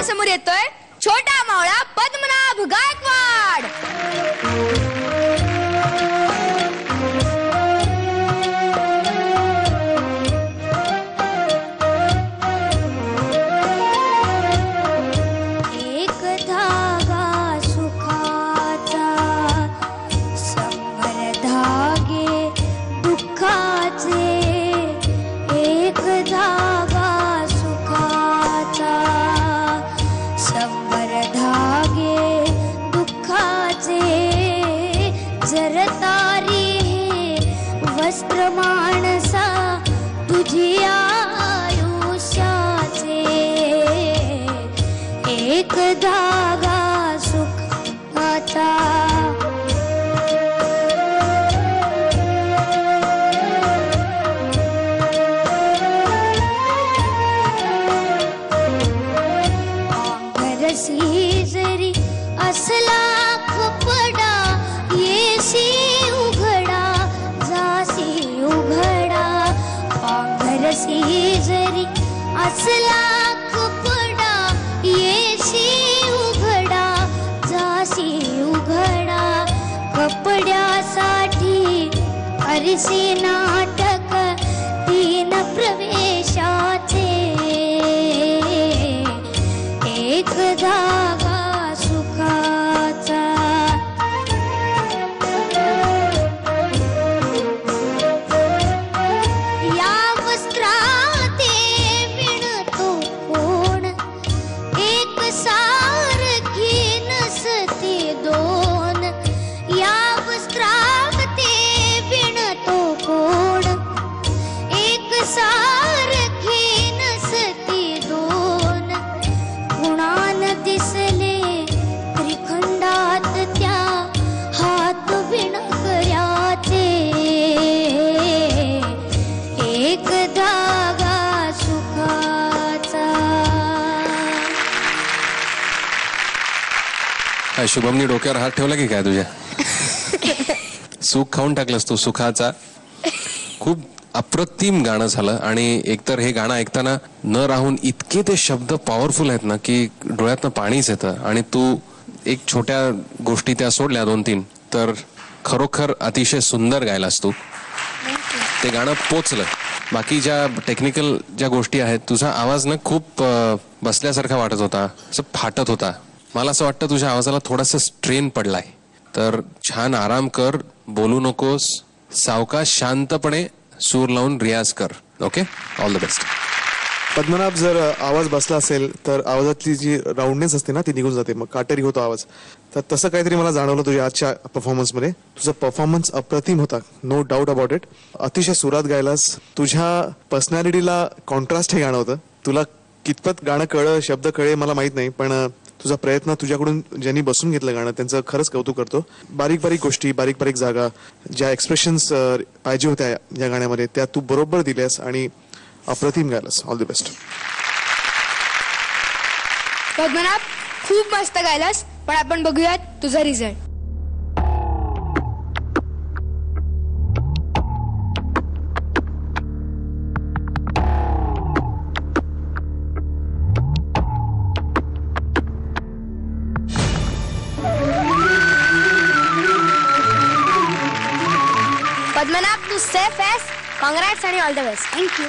समोर येतोय छोटा मावळा पद्मनाभ गायकवाड. जरतारी वस्त्र मानसा तुझी आयुष्याचे एक धागा सुखाचा. पांघरसी जरी असला कपडा येशी उघडा जासी उघडा. पांघरसी जरी असला कपडा येशी उघडा जासी उघडा. कपड्यासाठी अरसी नाटक तीन प्रवेशाचे एक धागा सुखाचा. शुभमनी डोक्यावर हात ठेवला की काय तुझ्या? सुख खाऊन टाकलंस तू सुखाचा. खूप अप्रतिम गाणं झालं. आणि एकतर हे गाणं ऐकताना न राहून इतके ते शब्द पॉवरफुल आहेत ना की डोळ्यातनं पाणीच येतं. आणि तू एक छोट्या गोष्टी त्या सोडल्या 2-3 तर खरोखर अतिशय सुंदर गायलास तू. ते गाणं पोचलं. बाकी ज्या टेक्निकल ज्या गोष्टी आहेत तुझा आवाज ना खूप बसल्यासारखा वाटत होता, असं फाटत होता. मला असं वाटतं तुझ्या आवाजाला थोडासा स्ट्रेन पडलाय. तर छान आराम कर, बोलू नकोस, सावकाश शांतपणे सूर लावून रियाज कर. Okay, all the best. Padmanabh, जर आवाज बसला असेल तर आवाजातली जी राऊंडनेस असते ना ती निघून जाते, मग काटेरी होतो आवाज. तर तसं काहीतरी मला जाणवलं तुझ्या आजच्या परफॉर्मन्समध्ये. तुझा परफॉर्मन्स अप्रतिम होता, नो डाऊट अबाउट इट. अतिशय सुरात गायलास. तुझ्या पर्सनॅलिटीला कॉन्ट्रास्ट हे गाणं होतं. तुला कितपत गाणं कळलं, शब्द कळे मला माहित नाही, पण तुझा प्रयत्न, तुझ्याकडून ज्यांनी बसून घेतलं गाणं त्यांचं खरंच कौतुक करतो. बारीक बारीक गोष्टी, बारीक बारीक जागा, ज्या एक्सप्रेशन्स पाहिजे होत्या या गाण्यामध्ये त्या तू बरोबर दिल्यास आणि अप्रतिम गायलास. All the best. पद्मनाभ, खूप मस्त गायलास. पण आपण बघूयात तुझा रिझल्ट. पद्मनाभ, तू सेफ आहेस. कॉंग्रॅट्स आणि ऑल द बेस्ट. थँक्यू.